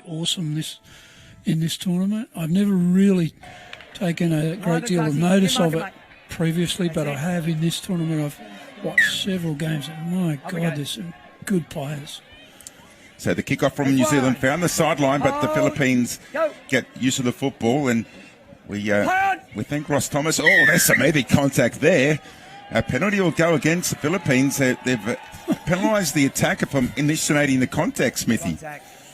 awesome in this tournament. I've never really taken a great deal of notice of it previously, but I have in this tournament. I've watched several games, and my God, there's some good players. So the kickoff from New Zealand found the sideline, but the Philippines get used to the football, and we thank Ross Thomas. Oh, there's some heavy contact there. A penalty will go against the Philippines. They've penalised the attacker from initiating the contact, Smithy.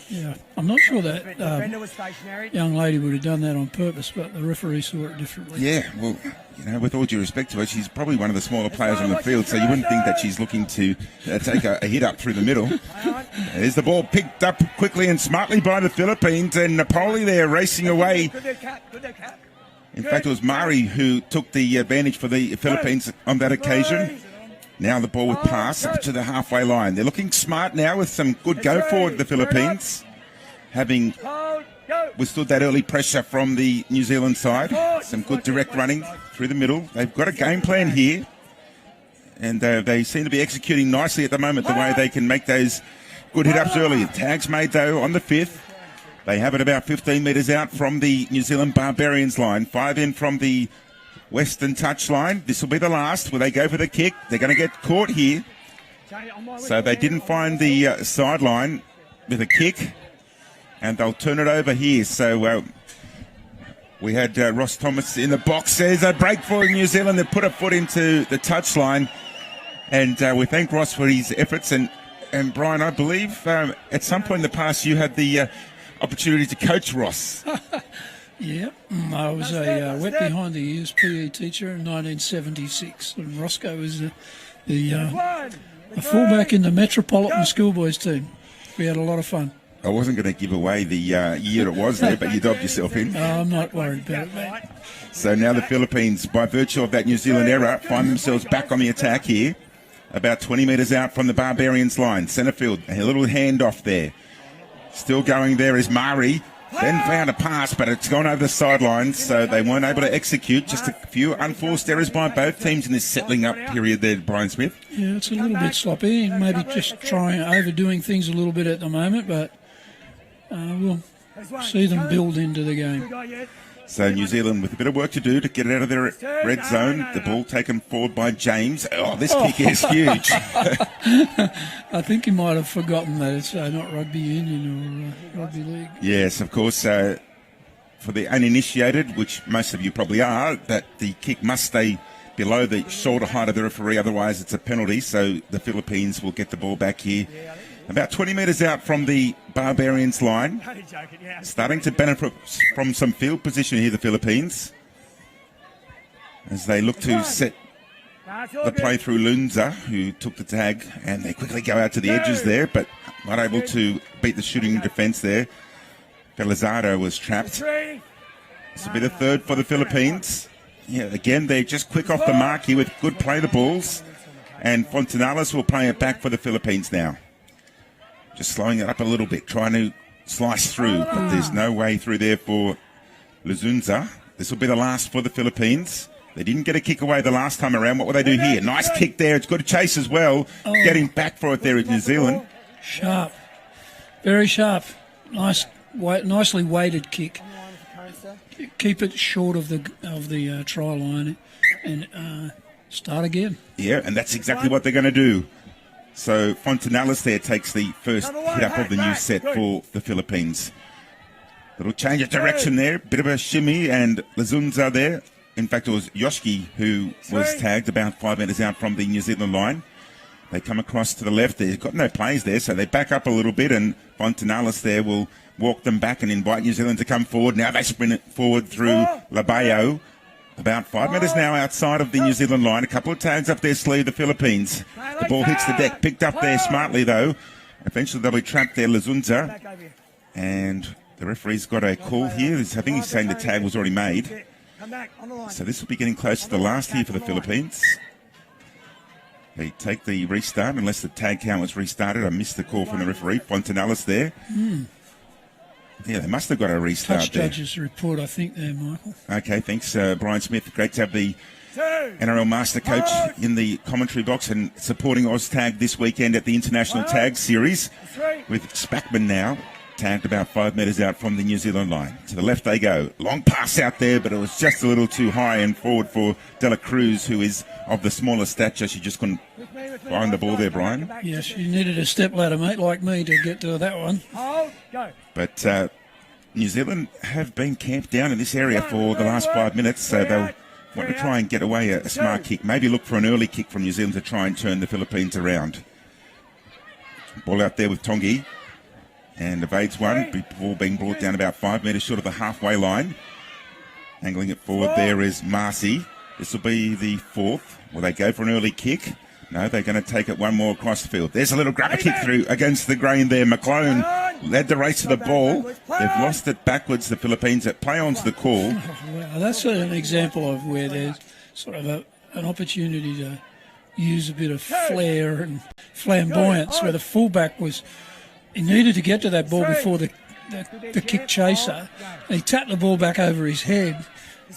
Yeah, I'm not sure that young lady would have done that on purpose, but the referee saw it differently. Yeah, well, with all due respect to her, she's probably one of the smaller players on the field, so you wouldn't think that she's looking to take a hit up through the middle. There's the ball picked up quickly and smartly by the Philippines, and Napoli there racing away. In fact, it was Mari who took the advantage for the Philippines on that occasion. Now the ball with pass up to the halfway line. They're looking smart now with some good go forward, the Philippines, having withstood that early pressure from the New Zealand side. Some good direct running through the middle. They've got a game plan here, and they seem to be executing nicely at the moment, the way they can make those good hit-ups early. Tags made, though, on the 5th. They have it about 15 metres out from the New Zealand Barbarians line. 5 in from the Western touch line. This will be the last where they go for the kick. They're going to get caught here. So they didn't find the sideline with a kick, and they'll turn it over here. So we had Ross Thomas in the box. There's a break for New Zealand. They put a foot into the touch line, and we thank Ross for his efforts. And Brian, I believe at some point in the past you had the opportunity to coach Ross. Yeah, I was a wet behind the ears PE teacher in 1976, and Roscoe was the fullback in the Metropolitan Schoolboys team. We had a lot of fun. I wasn't going to give away the year it was there, but you dobbed yourself in. I'm not worried about it, mate. So now the Philippines, by virtue of that New Zealand error, find themselves back on the attack here, about 20 metres out from the Barbarians line. Centre field, a little handoff there. Still going there is Mari. Then found a pass, but it's gone over the sidelines, so they weren't able to execute. Just a few unforced errors by both teams in this settling up period there, Brian Smith. Yeah, it's a little bit sloppy. Maybe just overdoing things a little bit at the moment, but we'll see them build into the game. So New Zealand with a bit of work to do to get it out of their red zone. The ball taken forward by James. Oh, this kick is huge. I think he might have forgotten that it's not rugby union or rugby league. Yes, of course. For the uninitiated, which most of you probably are, that the kick must stay below the shoulder height of the referee, otherwise it's a penalty. So the Philippines will get the ball back here. About 20 metres out from the Barbarians line. Starting to benefit from some field position here, the Philippines, as they look to set the play through Lunza, who took the tag, and they quickly go out to the edges there, but not able to beat the shooting defence there. Felizardo was trapped. This will be the third for the Philippines. Yeah, again, they're just quick off the mark here with good play the balls, and Fontanales will play it back for the Philippines now. Just slowing it up a little bit, trying to slice through, but there's no way through there for Luzunza. This will be the last for the Philippines. They didn't get a kick away the last time around. What will they do here? Nice kick there. It's good chase as well. Getting back for it there in New Zealand. Sharp. Very sharp. Nicely weighted kick. Keep it short of the try line and start again. Yeah, and that's exactly what they're going to do. So Fontanales there takes the first hit up of the new set for the Philippines. Little change of direction there, bit of a shimmy, and Lazunza there. In fact, it was Yoshiki who was tagged about 5 metres out from the New Zealand line. They come across to the left. They've got no plays there, so they back up a little bit, and Fontanales there will walk them back and invite New Zealand to come forward. Now they sprint it forward through Labayo. About 5 metres now outside of the New Zealand line. A couple of tags up their sleeve, the Philippines. The ball hits the deck. Picked up there smartly, though. Eventually they'll be trapped there, Lazunza. And the referee's got a call here. I think he's saying the tag was already made. So this will be getting close to the last here for the Philippines. They take the restart unless the tag count was restarted. I missed the call from the referee. Fontanales there. Yeah, they must have got a restart Touch there. judge's report, I think, there, Michael. Okay, thanks, Brian Smith. Great to have the NRL Master Coach in the commentary box and supporting OzTag this weekend at the International Tag Series with Spackman now tagged about 5 metres out from the New Zealand line. To the left they go. Long pass out there, but it was just a little too high and forward for Dela Cruz, who is of the smaller stature. She just couldn't find the ball there, Brian. Yes, you needed a step ladder, mate, like me, to get to that one. But New Zealand have been camped down in this area for the last 5 minutes, so they'll want to try and get away a smart kick. Maybe look for an early kick from New Zealand to try and turn the Philippines around. Ball out there with Tongi. And evades one before being brought down about 5 metres short of the halfway line. Angling it forward there is Marcy. This will be the fourth. Will they go for an early kick? No, they're going to take it one more across the field. There's a little grabber kick through against the grain there. McClone led the race to the ball. They've lost it backwards, the Philippines, that play on to the call. Oh, wow, that's an example of where there's sort of an opportunity to use a bit of flair and flamboyance, where the fullback he needed to get to that ball before the kick chaser. And he tapped the ball back over his head.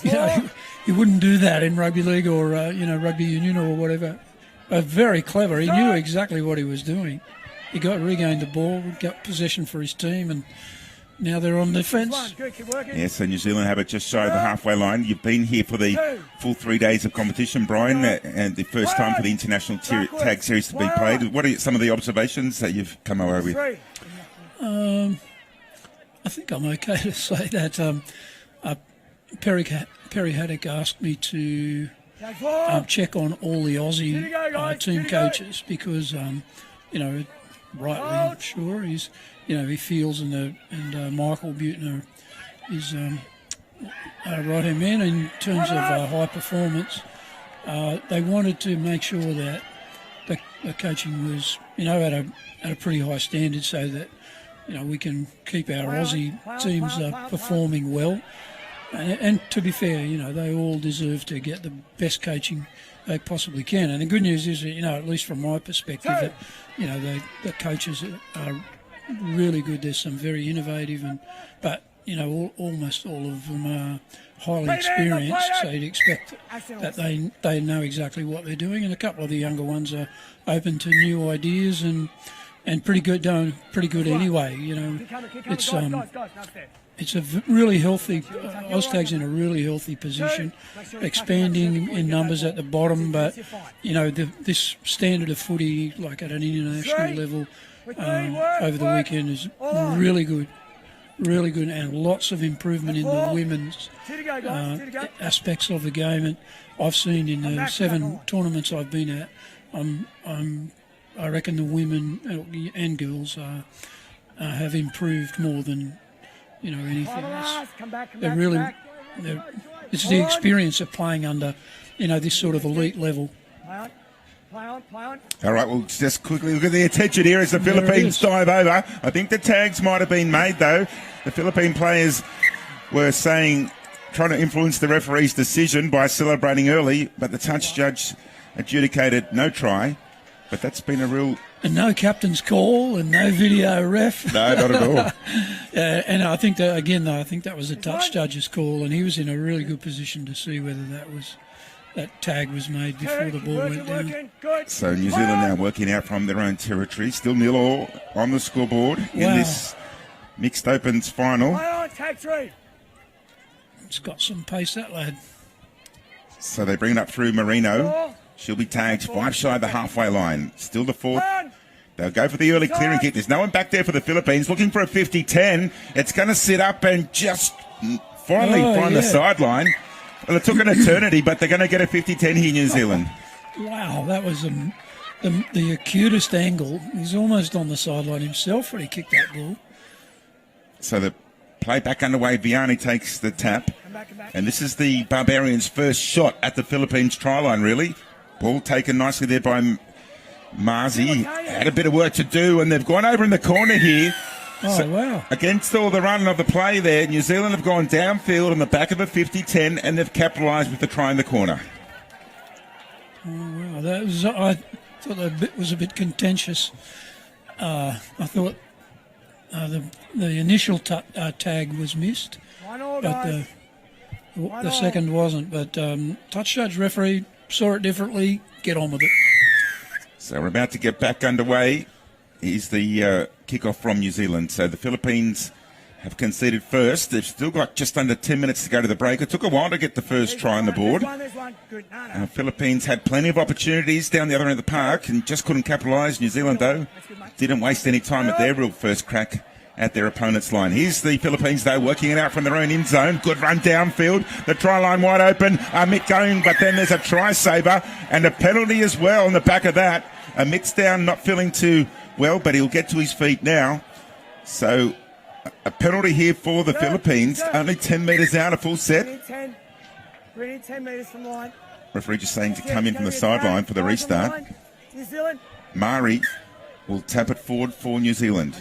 You know, he wouldn't do that in rugby league or rugby union or whatever. Very clever. He knew exactly what he was doing. He regained the ball, got possession for his team, and now they're on defence. Yeah, so New Zealand have it just shy of the halfway line. You've been here for the full 3 days of competition, Brian, and the first time for the international tag series to be played. What are some of the observations that you've come away with? I think I'm okay to say that Perry Haddock asked me to check on all the Aussie team coaches because, rightly, I'm sure, he feels and Michael Butner is right-hand man in terms of high performance. They wanted to make sure that the coaching was, at a pretty high standard, so that we can keep our Aussie teams performing well. And to be fair, they all deserve to get the best coaching they possibly can. And the good news is, at least from my perspective, that the coaches are really good. There's some very innovative, but almost all of them are highly experienced. So you'd expect that they know exactly what they're doing. And a couple of the younger ones are open to new ideas and pretty good anyway. It's a really healthy, Oztag's in a really healthy position, expanding in numbers at the bottom, but, this standard of footy, like at an international level, over the weekend is really good, and lots of improvement in the women's aspects of the game. And I've seen in the 7 tournaments I've been at, I reckon the women and girls have improved more than anything else. It's the experience of playing under, this sort of elite level. All right, we'll just quickly look at the attention here as the Philippines dive over. I think the tags might have been made, though. The Philippine players were trying to influence the referee's decision by celebrating early, but the touch judge adjudicated no try. But that's been a real... And no captain's call and no video ref. No, not at all. And I think that was the touch judge's call, and he was in a really good position to see whether that tag was made before the ball went down. So New Zealand now working out from their own territory. Still 0-0 on the scoreboard in this mixed opens final. It's got some pace, that lad. So they bring it up through Marino. She'll be tagged 5 shy of the halfway line. Still the fourth. They'll go for the early clearing kick. There's no one back there for the Philippines. Looking for a 50-10. It's going to sit up and just finally find the sideline. Well, it took an eternity, but they're going to get a 50-10 here, New Zealand. Wow, that was the acutest angle. He's almost on the sideline himself when he kicked that ball. So the play back underway. Vianney takes the tap. And this is the Barbarians' first shot at the Philippines try line, really. Ball taken nicely there by Marzi. Had a bit of work to do, and they've gone over in the corner here. Wow. Against all the run of the play there, New Zealand have gone downfield on the back of a 50-10, and they've capitalised with the try in the corner. Oh, wow. I thought that bit was a bit contentious. I thought the initial tag was missed, but the second wasn't. But touch judge referee saw it differently. Get on with it. So we're about to get back underway is the kickoff from New Zealand. So the Philippines have conceded first. They've still got just under 10 minutes to go to the break. It took a while to get the first try on the board. The Philippines had plenty of opportunities down the other end of the park and just couldn't capitalise. New Zealand, though, didn't waste any time at their real first crack at their opponent's line. Here's the Philippines, though, working it out from their own end zone. Good run downfield. The try line wide open. Amit going, but then there's a try saver and a penalty as well on the back of that. Amit's down, not feeling too well, but he'll get to his feet now. So a penalty here for the Philippines. Only 10 metres out, a full set. We need 10 metres from line. Referee just saying to come in from the sideline for the restart. New Zealand. Mari will tap it forward for New Zealand.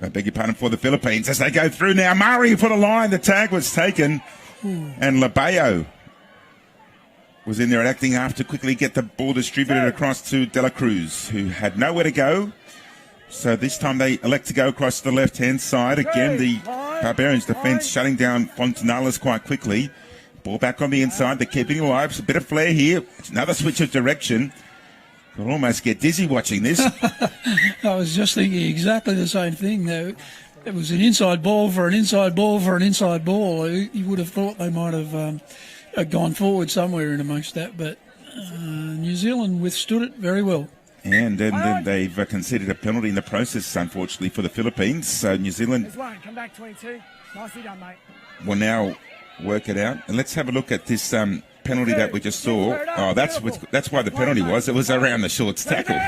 I beg your pardon, for the Philippines as they go through now. Mari for the line. The tag was taken. And Labeo was in there acting half to quickly get the ball distributed across to De La Cruz, who had nowhere to go. So this time they elect to go across the left-hand side. Again, the Barbarians defence shutting down Fontanales quite quickly. Ball back on the inside. They're keeping it alive. It's a bit of flair here. It's another switch of direction. You'll almost get dizzy watching this. I was just thinking exactly the same thing, though. It was an inside ball for an inside ball for an inside ball. You would have thought they might have gone forward somewhere in amongst that, but New Zealand withstood it very well. And then they've conceded a penalty in the process, unfortunately, for the Philippines. So New Zealand There's one. Come back, 22. Nicely done, mate. will now work it out. And let's have a look at this penalty that we just saw. Oh, that's why the penalty was. It was around the shorts tackle.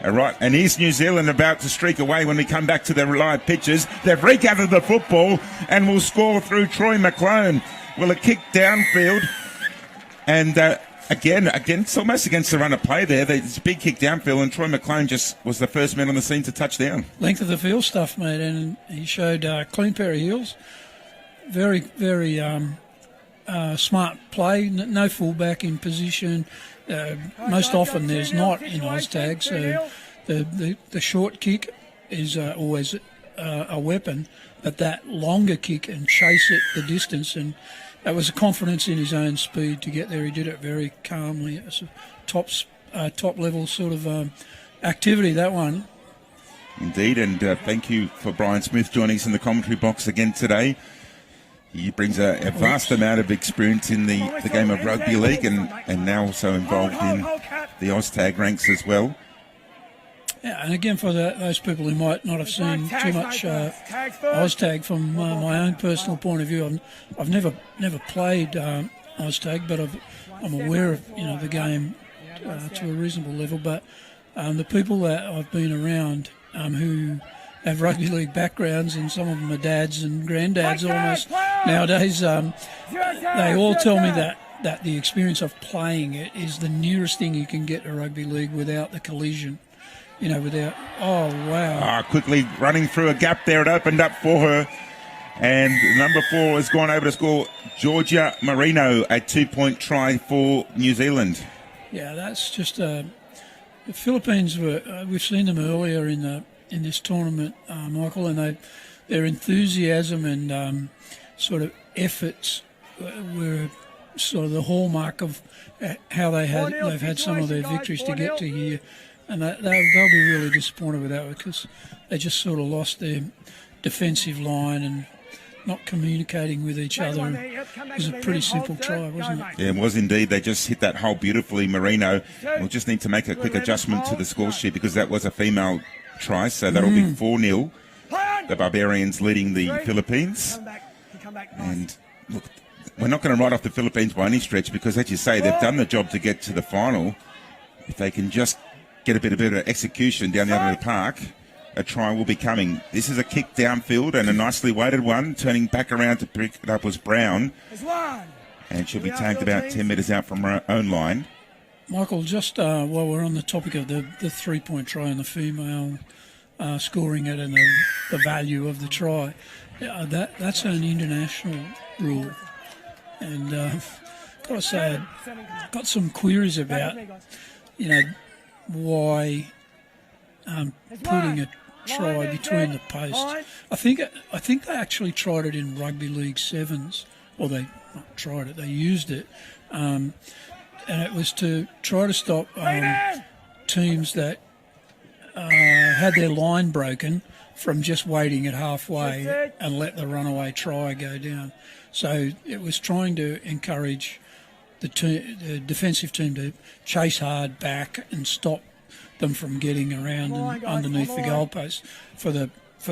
All right, and here's New Zealand about to streak away when we come back to their live pitches. They've regathered the football and will score through Troy McClone. Will a kick downfield. And again, it's almost against the run of play there. There's a big kick downfield, and Troy McClone just was the first man on the scene to touch down. Length of the field stuff, mate, and he showed a clean pair of heels. Very, very smart play. No fullback in position. Most often there's not in Oztag, so the short kick is always a weapon, but that longer kick and chase it the distance, and that was a confidence in his own speed to get there. He did it very calmly. It was a top level sort of activity, that one. Indeed, and thank you for Brian Smith joining us in the commentary box again today. He brings a vast amount of experience in the game of rugby league and now also involved in the Oztag ranks as well. Yeah, and again, for those people who might not have seen too much Oztag from my own personal point of view, I've never played Oztag, but I'm aware of the game to a reasonable level. But the people that I've been around who have rugby league backgrounds, and some of them are dads and granddads almost nowadays, they all tell me that the experience of playing it is the nearest thing you can get to rugby league without the collision. Oh, wow. Quickly running through a gap there. It opened up for her. And number 4 has gone over to score Georgia Marino, a 2-point try for New Zealand. Yeah, that's just... the Philippines we've seen them earlier in this tournament, Michael, and their enthusiasm and sort of efforts were sort of the hallmark of how they've had some of their victories to get to here. And they'll be really disappointed with that because they just sort of lost their defensive line and not communicating with each other. It was a pretty simple try, wasn't it? Yeah, it was indeed. They just hit that hole beautifully, Marino. We'll just need to make a quick adjustment to the score sheet because that was a female try, so that'll be 4-0. The Barbarians leading the Philippines. And look, we're not going to write off the Philippines by any stretch because, as you say, they've done the job to get to the final. If they can just get a bit of better execution down the other end of the park, a try will be coming. This is a kick downfield and a nicely weighted one. Turning back around to pick it up was Brown. And she'll be tagged about 10 metres out from her own line. Michael, just while we're on the topic of the 3-point try and the female scoring it and the value of the try, that's an international rule. And got to say, I've got some queries about, why putting a try between the posts. I think they actually tried it in Rugby League Sevens, or they not tried it, they used it, and it was to try to stop teams that had their line broken from just waiting at halfway and let the runaway try go down. So it was trying to encourage the defensive team to chase hard back and stop them from getting around and underneath the goalpost for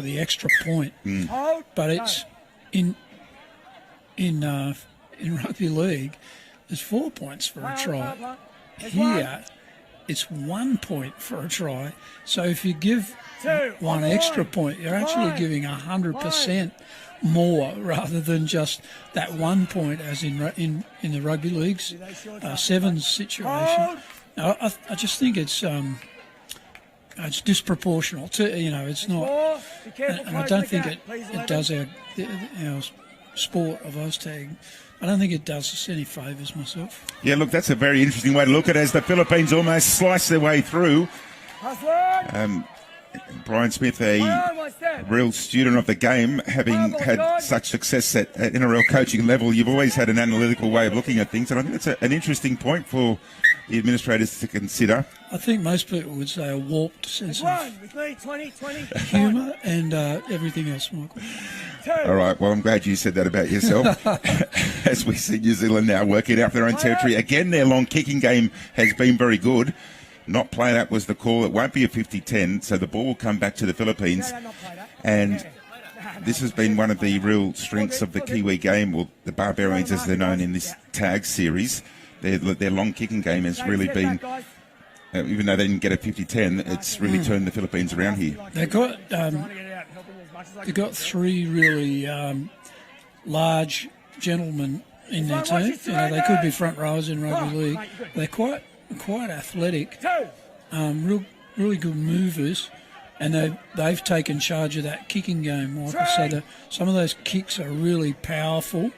the extra point. But it's in rugby league, there's 4 points for a try. Here, it's 1 point for a try. So if you give one extra point, you're actually giving 100% more rather than just that 1 point, as in the rugby league's sevens situation. I just think it's disproportional. It's not, and I don't think it does our sport of Oztag. I don't think it does us any favours myself. Yeah, look, that's a very interesting way to look at it as the Philippines almost slice their way through. Brian Smith, a real student of the game, having had such success at NRL coaching level, you've always had an analytical way of looking at things, and I think it's an interesting point for the administrators to consider. I think most people would say a warped sense of humour and everything else, Michael. All right, well, I'm glad you said that about yourself. As we see New Zealand now working out their own territory. Again, their long kicking game has been very good. Not play that was the call. It won't be a 50-10, so the ball will come back to the Philippines. And this has been one of the real strengths of the Kiwi game, or the Barbarians as they're known in this tag series. Their long kicking game has really been, even though they didn't get a 50-10, it's really turned the Philippines around here. They got three really large gentlemen in their team. They could be front rowers in rugby league. They're quite athletic, really good movers, and they've taken charge of that kicking game, Michael. So some of those kicks are really powerful,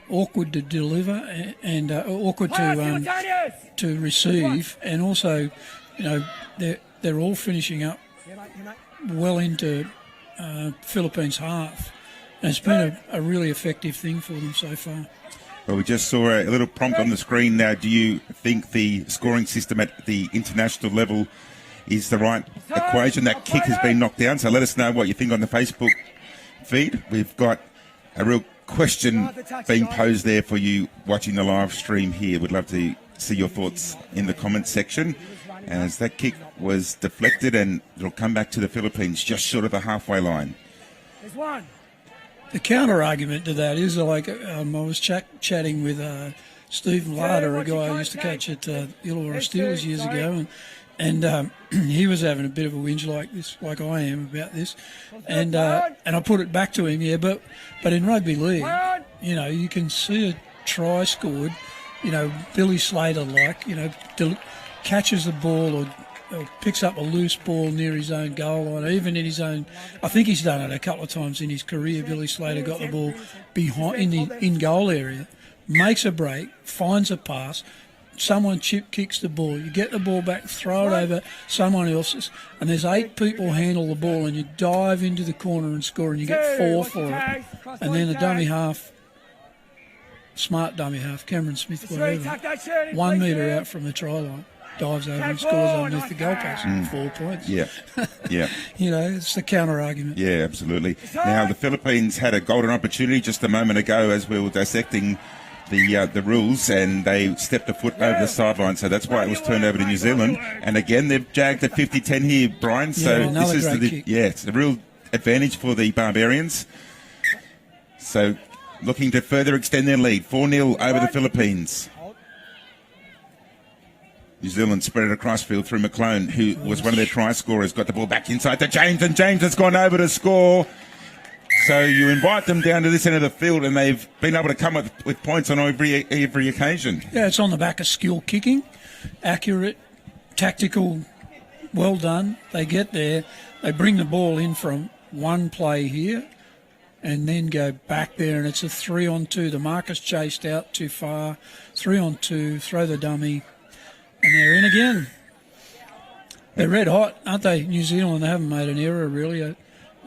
awkward to deliver, and awkward to receive, and also, they're all finishing up well into Philippines half, and it's been a really effective thing for them so far. Well, we just saw a little prompt on the screen now. Do you think the scoring system at the international level is the right equation? That kick has been knocked down, so let us know what you think on the Facebook feed. We've got a real question being posed there for you watching the live stream here. We'd love to see your thoughts in the comments section, as that kick was deflected and it'll come back to the Philippines just short of the halfway line. There's one. The counter argument to that is, I was chatting with Stephen Larder, a guy I used to coach at Illawarra Steelers years ago, and he was having a bit of a whinge like I am about this, and I put it back to him, but in rugby league, you can see a try scored, Billy Slater catches the ball or picks up a loose ball near his own goal line, even in his own. I think he's done it a couple of times in his career. Billy Slater got the ball behind in goal area, makes a break, finds a pass, someone kicks the ball, you get the ball back, throw it over someone else's, and there's 8 people handle the ball, and you dive into the corner and score, and you get 4 for it, and then a dummy half, smart dummy half, Cameron Smith, whatever, 1 metre out from the try line, dives over and scores underneath the goalpost. 4 points. Yeah. It's the counter argument. Yeah, absolutely. Now, the Philippines had a golden opportunity just a moment ago as we were dissecting the rules, and they stepped a foot over the sideline, so that's why it was turned over to New Zealand. And again, they've jagged a 50-10 here, Brian. So this is it's a real advantage for the Barbarians. So looking to further extend their lead, 4-0 over the Philippines. New Zealand spread it across field through McClone, who was one of their try scorers, got the ball back inside to James, and James has gone over to score. So you invite them down to this end of the field, and they've been able to come up with points on every occasion. Yeah, it's on the back of skill kicking, accurate, tactical, well done. They get there, they bring the ball in from one play here, and then go back there, and it's a 3-on-2. The marker's chased out too far, 3-on-2, throw the dummy, and they're in again. They're red hot, aren't they, New Zealand? They haven't made an error, really. They're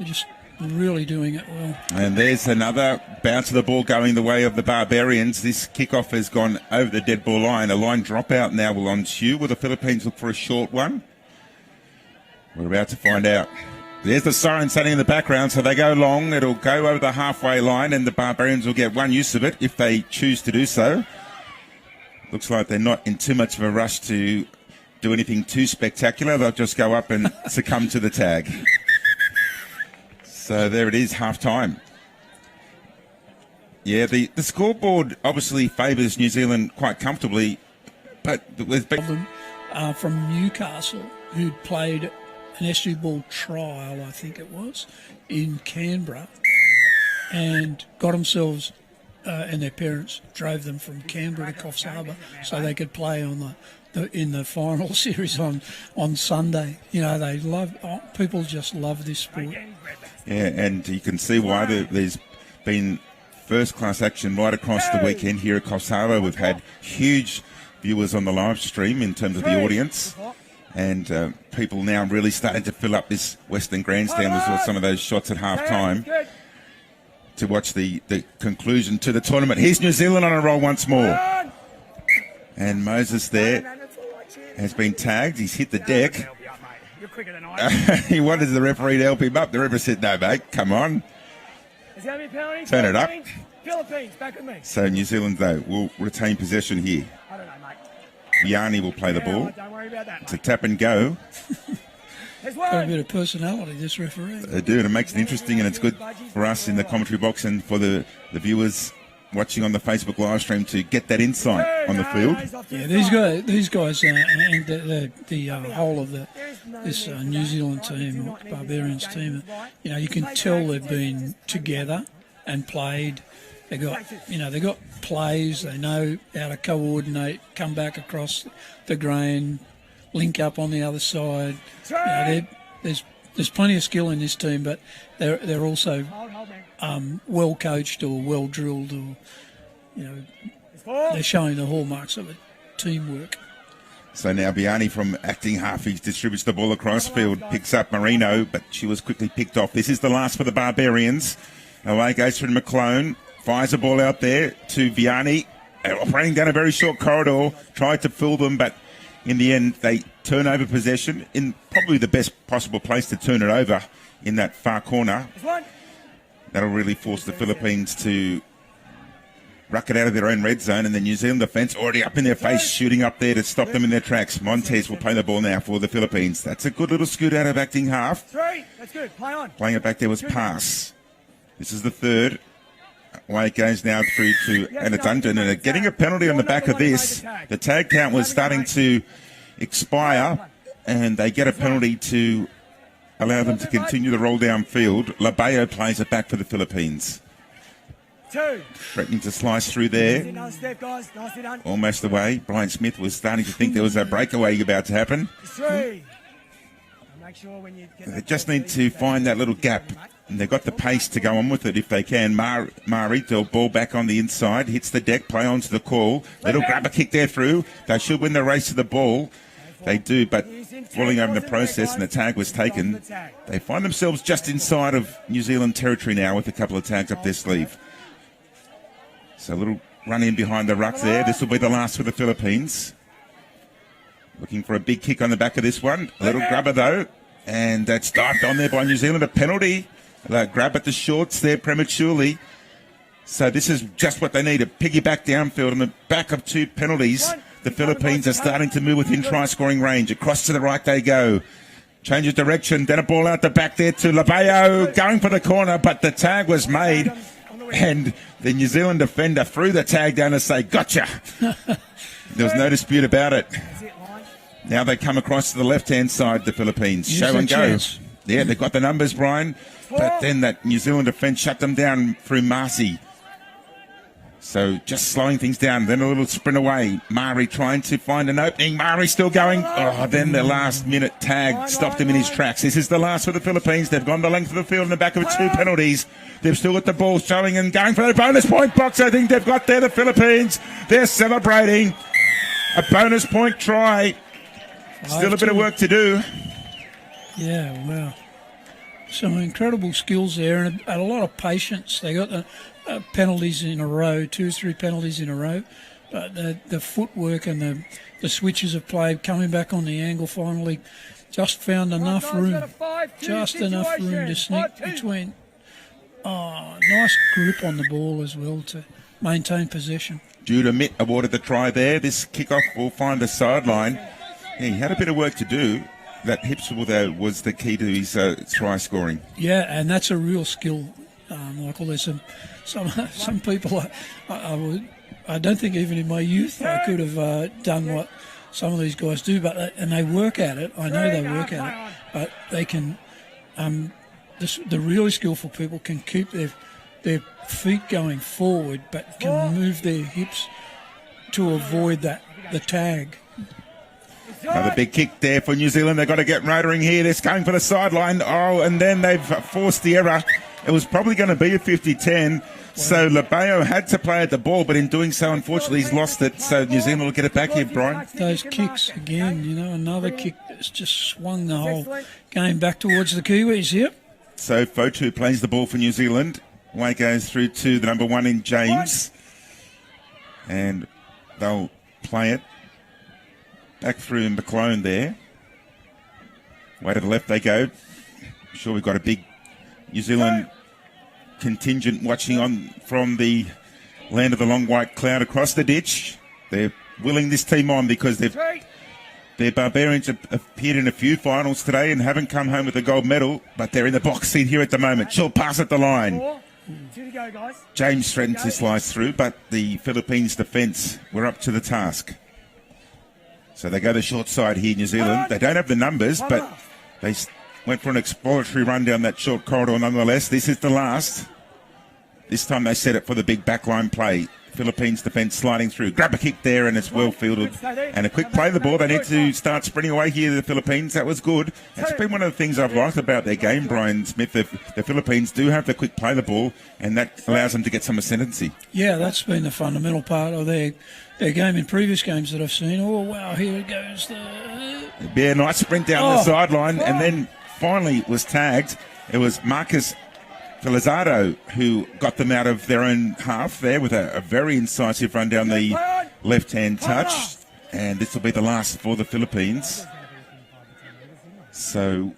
just really doing it well. And there's another bounce of the ball going the way of the Barbarians. This kickoff has gone over the dead ball line. A line dropout now will ensue. Will the Philippines look for a short one? We're about to find out. There's the siren sounding in the background, so they go long. It'll go over the halfway line, and the Barbarians will get one use of it if they choose to do so. Looks like they're not in too much of a rush to do anything too spectacular. They'll just go up and succumb to the tag. So there it is, half-time. Yeah, the scoreboard obviously favours New Zealand quite comfortably, but there's been from Newcastle who'd played an SG ball trial, I think it was, in Canberra, and got themselves and their parents drove them from Canberra to Coffs Harbour so they could play on in the final series on Sunday. You know, people just love this sport. Yeah, and you can see why there's been first-class action right across the weekend here at Coffs Harbour. We've had huge viewers on the live stream in terms of the audience. And people now really starting to fill up this Western Grandstand. We saw some of those shots at half-time to watch the conclusion to the tournament. Here's New Zealand on a roll once more. And Moses there has been tagged. He's hit the deck. He wanted the referee to help him up. The referee said, no, mate, come on. Turn it up. Philippines, back with me. So New Zealand, though, will retain possession here. I don't know, mate. Yanni will play the ball. Don't worry about that, It's a tap and go. Got a bit of personality, this referee. They do, and it makes it interesting, and it's good for us in the commentary box and for the viewers watching on the Facebook live stream to get that insight on the field. Yeah, these guys, and the whole of this New Zealand team, Barbarians team, you know, you can tell they've been together and played. They got plays. They know how to coordinate, come back across the grain, link up on the other side. You know, there's plenty of skill in this team, but they're also well coached or well drilled, or you know, they're showing the hallmarks of teamwork. So now Biani from acting half, he distributes the ball across field, picks up Marino, but she was quickly picked off. This is the last for the Barbarians. Away goes from McClone, fires the ball out there to Vianney, operating down a very short corridor, tried to fool them, but in the end they turn over possession in probably the best possible place to turn it over, in that far corner. That'll really force the Philippines to ruck it out of their own red zone, and the New Zealand defence already up in their face, shooting up there to stop them in their tracks. Montez will play the ball now for the Philippines. That's a good little scoot out of acting half. That's good. Play on. Playing it back there was pass. This is the third. Away it goes now through to Anadunjan, and getting a penalty on the back of this. The tag count was starting to expire, and they get a penalty to allow them to continue the roll downfield. Labeo plays it back for the Philippines. Threatening to slice through there. Almost away. Brian Smith was starting to think there was a breakaway about to happen. They just need to find that little gap. And they've got the pace to go on with it if they can. Marito, ball back on the inside, hits the deck, play on to the call. Little grabber kick there through. They should win the race to the ball. They do, but falling over in the process, and the tag was taken. They find themselves just inside of New Zealand territory now with a couple of tags up their sleeve. So a little run in behind the ruck there. This will be the last for the Philippines. Looking for a big kick on the back of this one. A little grabber though, and that's dived on there by New Zealand. A penalty. Grab at the shorts there prematurely. So this is just what they need, a piggyback downfield on the back of two penalties. The Philippines are starting to move within try-scoring range. Across to the right they go. Change of direction, then a ball out the back there to Labeo, going for the corner, but the tag was made. And the New Zealand defender threw the tag down to say, gotcha. There was no dispute about it. Now they come across to the left-hand side, the Philippines. Show and go. Yeah, they've got the numbers, Brian. But then that New Zealand defence shut them down through Marcy. So just slowing things down. Then a little sprint away. Mari trying to find an opening. Mari still going. Oh, then the last-minute tag stopped him in his tracks. This is the last for the Philippines. They've gone the length of the field in the back of two penalties. They've still got the ball showing and going for the bonus point box. I think they've got there, the Philippines. They're celebrating. A bonus point try. Still a bit of work to do. Yeah, wow. Some incredible skills there, and a lot of patience. They got the penalties in a row, 2 or 3 penalties in a row. But the footwork and the switches of play, coming back on the angle finally, just found enough Right, guys, room, got a 5-2 just enough room to situation. sneak 5-2. between. Oh, nice grip on the ball as well to maintain possession. Judah Mitt awarded the try there. This kickoff will find the sideline. Yeah, he had a bit of work to do. That hip swivel, though, was the key to his try scoring. Yeah, and that's a real skill, Michael. There's some people I don't think even in my youth I could have done what some of these guys do, but and they work at it. I know they work at it, but they can. The really skillful people can keep their feet going forward, but can move their hips to avoid the tag. Another big kick there for New Zealand. They've got to get motoring here. They're going for the sideline. Oh, and then they've forced the error. It was probably going to be a 50-10. So Labeo had to play at the ball, but in doing so, unfortunately, he's lost it. So New Zealand will get it back here, Brian. Those kicks again, another kick that's just swung the whole game back towards the Kiwis. Yep. So Fotu plays the ball for New Zealand. Away goes through to the number 1 in James. And they'll play it back through McClone there. Way to the left they go. I'm sure we've got a big New Zealand contingent watching on from the land of the long white cloud across the ditch. They're willing this team on because their Barbarians have appeared in a few finals today and haven't come home with a gold medal, but they're in the box seat here at the moment. She'll pass at the line. 2 to go, guys. James threatened to slice through, but the Philippines defence were up to the task. So they go the short side here, New Zealand. They don't have the numbers, but they went for an exploratory run down that short corridor nonetheless. This is the last. This time they set it for the big backline play. Philippines defence sliding through. Grab a kick there and it's well fielded. And a quick play of the ball. They need to start sprinting away here, the Philippines. That was good. That's been one of the things I've liked about their game, Brian Smith. The Philippines do have the quick play of the ball, and that allows them to get some ascendancy. Yeah, that's been the fundamental part of their game in previous games that I've seen. Oh, wow, here it goes. Yeah, nice sprint down the sideline, and then finally was tagged. It was Marcus Felizardo who got them out of their own half there with a very incisive run down the left-hand touch. And this will be the last for the Philippines. So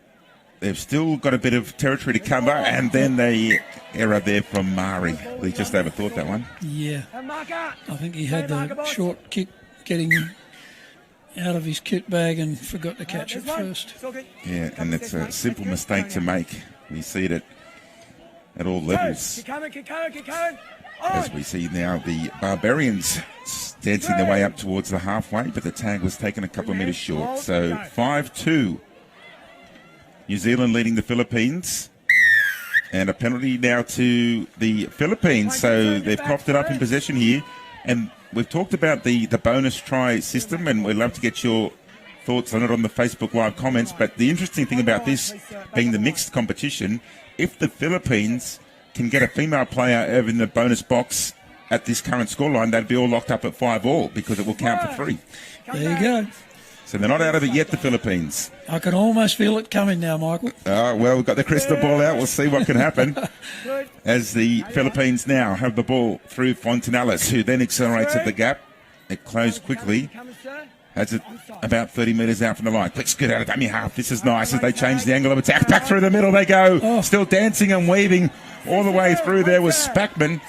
they've still got a bit of territory to cover, and then the error there from Mari. He just overthought that one. Yeah. I think he had the short kick getting out of his kit bag and forgot to catch it first. Yeah, and it's a simple mistake to make. We see it at all levels. As we see now the Barbarians dancing their way up towards the halfway, but the tag was taken a couple of metres short. So 5-2. New Zealand leading the Philippines. And a penalty now to the Philippines. So they've coughed it up in possession here. And we've talked about the bonus try system, and we'd love to get your thoughts on it on the Facebook Live comments. But the interesting thing about this being the mixed competition, if the Philippines can get a female player over in the bonus box at this current scoreline, they'd be all locked up at 5-all because it will count for 3. There you go. So they're not out of it yet, the Philippines. I can almost feel it coming now, Michael. Well, we've got the crystal ball out. We'll see what can happen as the Philippines now have the ball through Fontanellis, who then accelerates at the gap. It closed quickly. Has it about 30 metres out from the line. Quick scoot out of dummy half. This is nice as they change the angle of attack. Back through the middle they go. Still dancing and weaving all the way through. There was Spackman.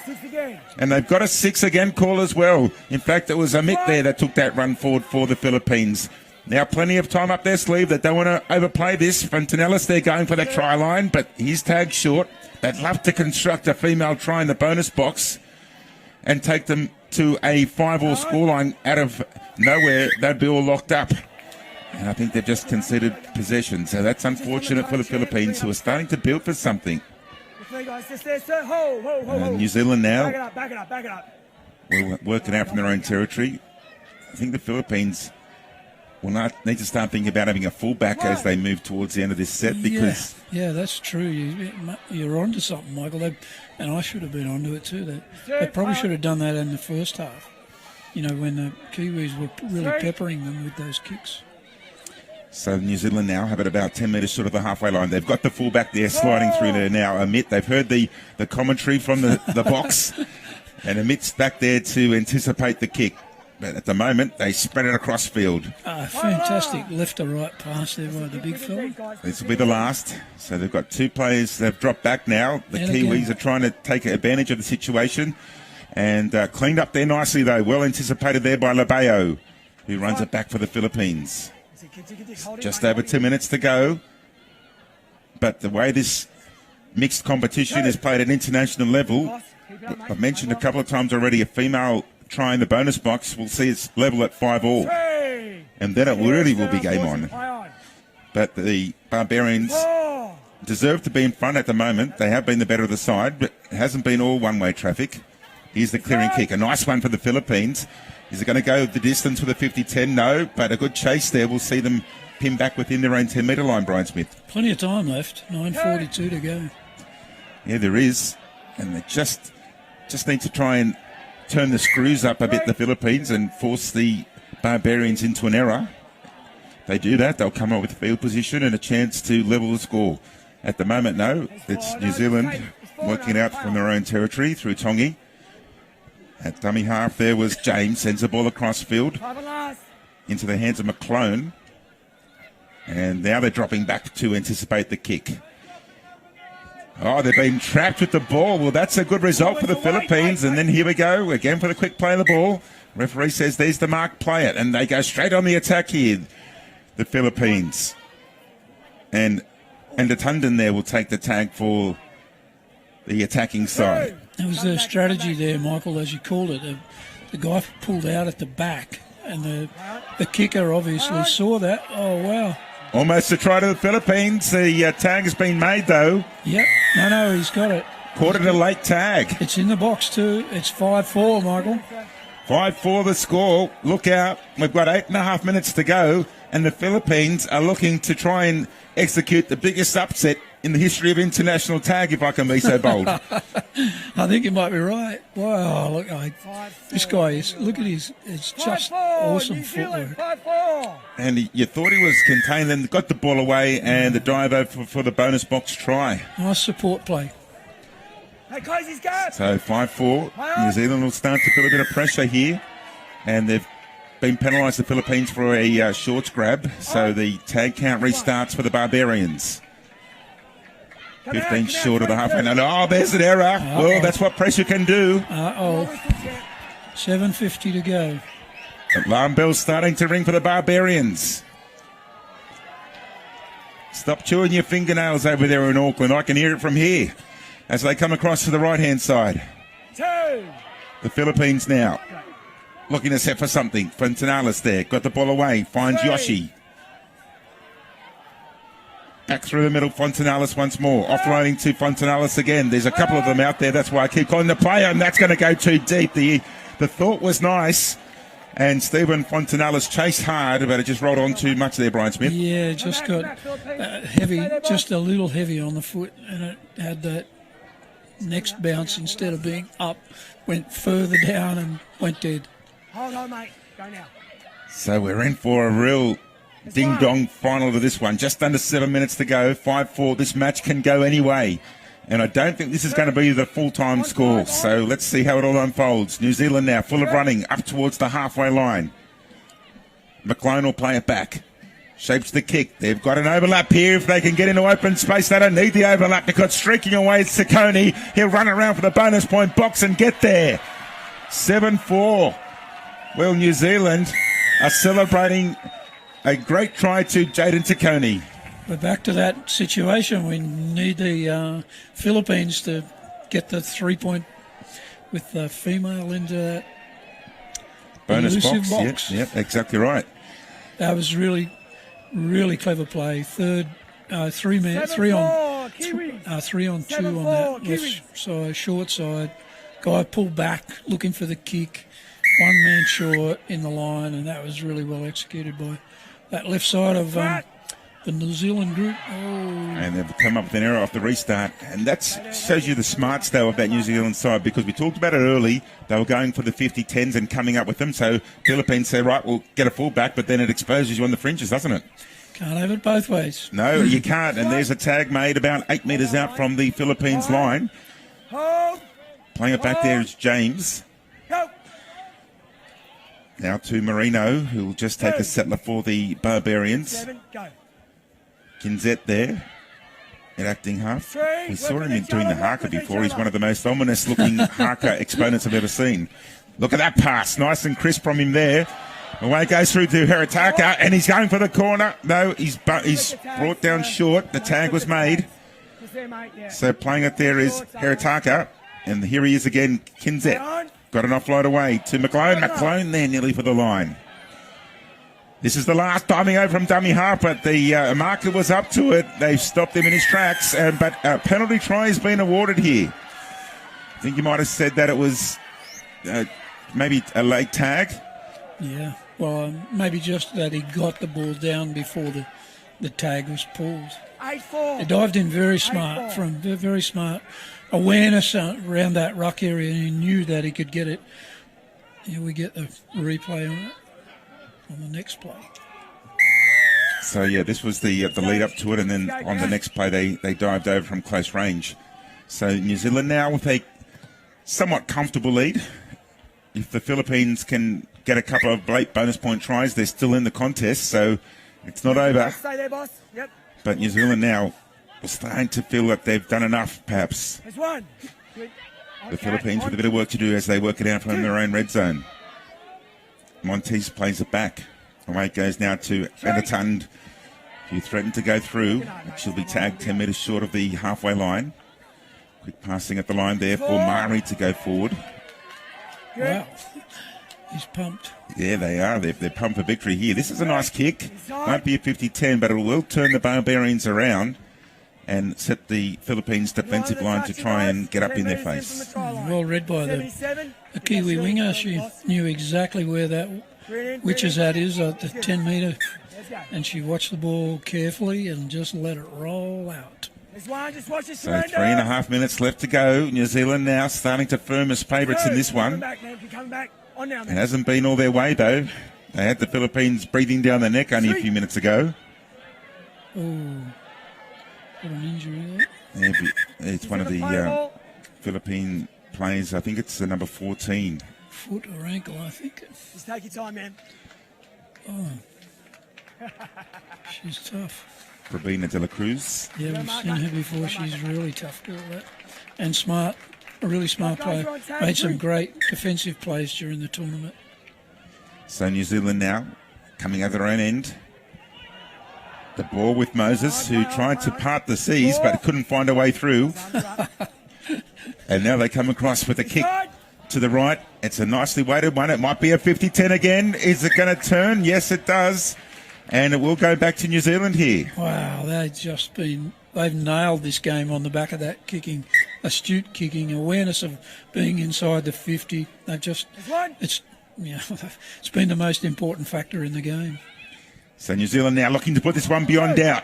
And they've got a 6 again call as well. In fact, it was Amit there that took that run forward for the Philippines. Now plenty of time up their sleeve. They don't want to overplay this. Fontanellis, they're going for the try line, but he's tagged short. They'd love to construct a female try in the bonus box and take them to a 5-all scoreline out of nowhere. They'd be all locked up. And I think they've just conceded possession. So that's unfortunate for the Philippines, who are starting to build for something. And New Zealand now, we're working out from their own territory. I think the Philippines will not need to start thinking about having a fullback as they move towards the end of this set, because yeah, that's true. You're onto something, Michael. And I should have been onto it too. They probably should have done that in the first half. When the Kiwis were really peppering them with those kicks. So New Zealand now have it about 10 metres short of the halfway line. They've got the fullback there sliding through there now. Amit, they've heard the commentary from the box, and Amit's back there to anticipate the kick. But at the moment, they spread it across field. Fantastic left to right pass there by the big fella. This will be the last. So they've got two players that have dropped back now. The And Kiwis again. are trying to take advantage of the situation. And cleaned up there nicely, though. Well anticipated there by Labeo, who runs it back for the Philippines. Just over 2 minutes to go. But the way this mixed competition is played at international level, I've mentioned a couple of times already, a female trying the bonus box, we'll see it's level at 5-all. And then it really will be game on. But the Barbarians deserve to be in front at the moment. They have been the better of the side, but it hasn't been all one-way traffic. Here's the clearing kick. A nice one for the Philippines. Is it going to go the distance with a 50-10? No, but a good chase there. We'll see them pin back within their own 10-metre line, Brian Smith. Plenty of time left. 9:42 to go. Yeah, there is. And they just need to try and turn the screws up a bit, the Philippines, and force the Barbarians into an error. If they do that, they'll come up with field position and a chance to level the score. At the moment, no. It's New Zealand working out from their own territory through Tongi. At dummy half there was James, sends the ball across field into the hands of McClone. And now they're dropping back to anticipate the kick. Oh, they've been trapped with the ball. Well, that's a good result for the Philippines. And then here we go, again for the quick play of the ball. Referee says there's the mark, play it. And they go straight on the attack here, the Philippines. And the Tundon there will take the tag for the attacking side. That was their strategy there, Michael, as you called it. The guy pulled out at the back, and the kicker obviously saw that. Oh, wow. Almost a try to the Philippines. The tag has been made, though. Yep. No, he's got it. Caught it a late tag. It's in the box, too. It's 5-4, Michael. 5-4 the score. Look out. We've got 8.5 minutes to go, and the Philippines are looking to try and execute the biggest upset in the history of international tag, if I can be so bold. I think you might be right. Wow, look, this guy look at it's just awesome footwork. And you thought he was contained, then got the ball away, and the dive over for the bonus box try. Nice support play. So 5-4. New Zealand will start to feel a bit of pressure here, and they've been penalised, the Philippines, for a shorts grab, so the tag count restarts for the Barbarians. 15 short of the half. And oh, there's an error. Well, that's what pressure can do. 7:50 to go. Alarm bell's starting to ring for the Barbarians. Stop chewing your fingernails over there in Auckland. I can hear it from here as they come across to the right-hand side. The Philippines now looking to set for something. Fontanalis there. Got the ball away. Finds Yoshi. Back through the middle, Fontanalis once more. Offloading to Fontanalis again. There's a couple of them out there. That's why I keep calling the player, and that's going to go too deep. The thought was nice, and Stephen Fontanalis chased hard, but it just rolled on too much there, Brian Smith. Yeah, just got heavy, just a little heavy on the foot, and it had that next bounce, instead of being up, went further down and went dead. Hold on, mate. Go now. So we're in for a real ding-dong final to this one. Just under 7 minutes to go. 5-4. This match can go any way. And I don't think this is going to be the full-time score. So let's see how it all unfolds. New Zealand now full of running up towards the halfway line. McClone will play it back. Shapes the kick. They've got an overlap here. If they can get into open space, they don't need the overlap because streaking away is Ciccone. He'll run around for the bonus point box and get there. 7-4. Well, New Zealand are celebrating a great try to Jaden Ciccone. We're back to that situation. We need the Philippines to get the 3-point with the female into that Bonus elusive box. Yep, exactly right. That was really clever play. Three on 2 on that left side, short side. Guy pulled back, looking for the kick. One man short in the line, and that was really well executed by that left side of the New Zealand group. Oh. And they've come up with an error off the restart. And that shows you the smarts, though, of that New Zealand side, because we talked about it early. They were going for the 50-10s and coming up with them. So Philippines say, right, we'll get a fullback, but then it exposes you on the fringes, doesn't it? Can't have it both ways. No, you can't. And there's a tag made about 8 metres out from the Philippines line. Playing it back there is James. Now to Marino, who will just take a settler for the Barbarians. 7, go. Kinzet there at acting half. We saw him in doing the haka before. He's one of the most ominous looking haka exponents I've ever seen. Look at that pass. Nice and crisp from him there. Away goes through to Herataka, and he's going for the corner. No, he's brought down short. The tag was made. So playing it there is Herataka. And here he is again, Kinzet. Got an offload away to McClone. McClone there nearly for the line. This is the last diving over from dummy half, but the marker was up to it. They've stopped him in his tracks, but a penalty try has been awarded here. I think you might have said that it was maybe a late tag. Yeah, well, maybe just that he got the ball down before the tag was pulled. 8-4. He dived in very smart, from very smart awareness around that ruck area, and he knew that he could get it. Here we get the replay on it on the next play. So yeah, this was the lead up to it, and then on the next play they dived over from close range. So New Zealand now with a somewhat comfortable lead. If the Philippines can get a couple of late bonus point tries, they're still in the contest, so it's not over. Stay there, boss. Yep. But New Zealand now are starting to feel that they've done enough, perhaps. There's one. The Philippines with a bit of work to do as they work it out from their own red zone. Montes plays it back. Away it goes now to Anatund, who threatened to go through. She'll be tagged 10 metres short of the halfway line. Quick passing at the line there for Mari to go forward. Wow, he's pumped. Yeah, they are. They're pumped for victory here. This is a nice kick. Won't be a 50-10, but it will turn the Barbarians around and set the Philippines defensive line to try and get up in their face. Well read by the Kiwi winger. She knew exactly where that Witch's hat is at the 10 metre, and she watched the ball carefully and just let it roll out. There's one. Just watch this. So 3.5 minutes left to go. New Zealand now starting to firm as favourites in this one. It hasn't been all their way though. They had the Philippines breathing down their neck only a few minutes ago. Oh, got an injury there. Yeah, it's one of the Philippine players. I think it's the number 14. Foot or ankle, I think. Just take your time, man. Oh, she's tough. Rabina de la Cruz. Yeah, we've seen her before. She's really tough girl, that. And smart, a really smart player. Made some great defensive plays during the tournament. So New Zealand now coming out their own end. The ball with Moses, who tried to part the seas but couldn't find a way through. And now they come across with a kick to the right. It's a nicely weighted one. It might be a 50-10 again. Is it going to turn? Yes, it does. And it will go back to New Zealand here. Wow, they've nailed this game on the back of that kicking, astute kicking, awareness of being inside the 50. It's been the most important factor in the game. So New Zealand now looking to put this one beyond doubt.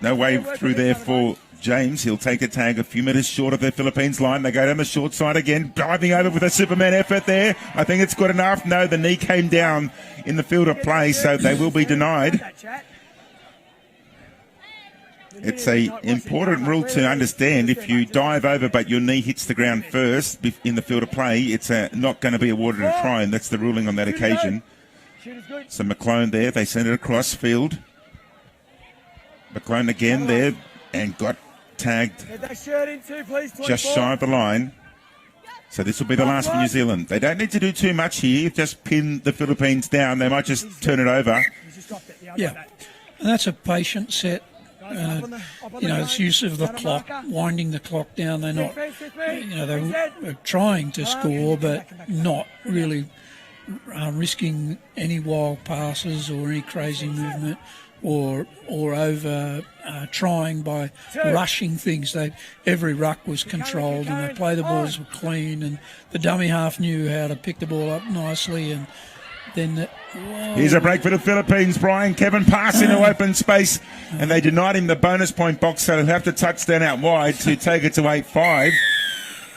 No way through there for James. He'll take the tag a few metres short of the Philippines line. They go down the short side again, diving over with a Superman effort there. I think it's good enough. No, the knee came down in the field of play, so they will be denied. It's a important rule to understand. If you dive over but your knee hits the ground first in the field of play, it's not going to be awarded a try, and that's the ruling on that occasion. So McClone there, they send it across field. McClone again there and got tagged just shy of the line. So this will be the last for New Zealand. They don't need to do too much here, just pin the Philippines down. They might just turn it over. Yeah, and that's a patient set. It's use of the clock, winding the clock down. They're not, they're trying to score, but not really risking any wild passes or any crazy movement or over trying by rushing things. Every ruck was controlled, and the play the balls were clean, and the dummy half knew how to pick the ball up nicely. And then here's a break for the Philippines. Brian Kevin pass into open space, and they denied him the bonus point box, so he'll have to touchdown out wide to take it to 8-5.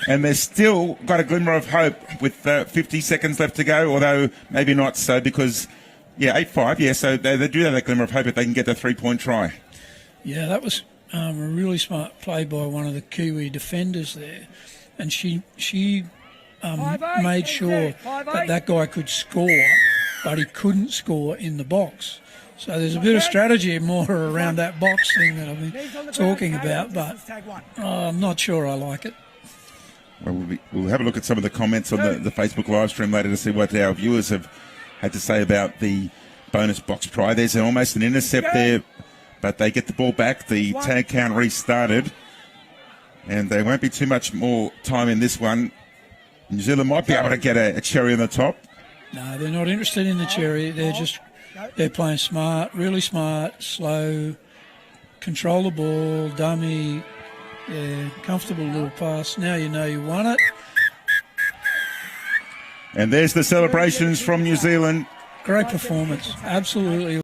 And they've still got a glimmer of hope with 50 seconds left to go, although maybe not so because, 8-5, so they do have that glimmer of hope if they can get the 3-point try. Yeah, that was a really smart play by one of the Kiwi defenders there. And she made sure that guy could score but he couldn't score in the box. So there's a bit of strategy more around that box thing that I've been talking about, but I'm not sure I like it. Well, we'll have a look at some of the comments on the Facebook live stream later to see what our viewers have had to say about the bonus box try. There's almost an intercept there, but they get the ball back. The tag count restarted, and there won't be too much more time in this one. New Zealand might be able to get a cherry on the top. No, they're not interested in the cherry. They're playing smart, really smart, slow, control the ball, dummy, comfortable little pass. Now you know you won it. And there's the celebrations from New Zealand. Great performance, absolutely.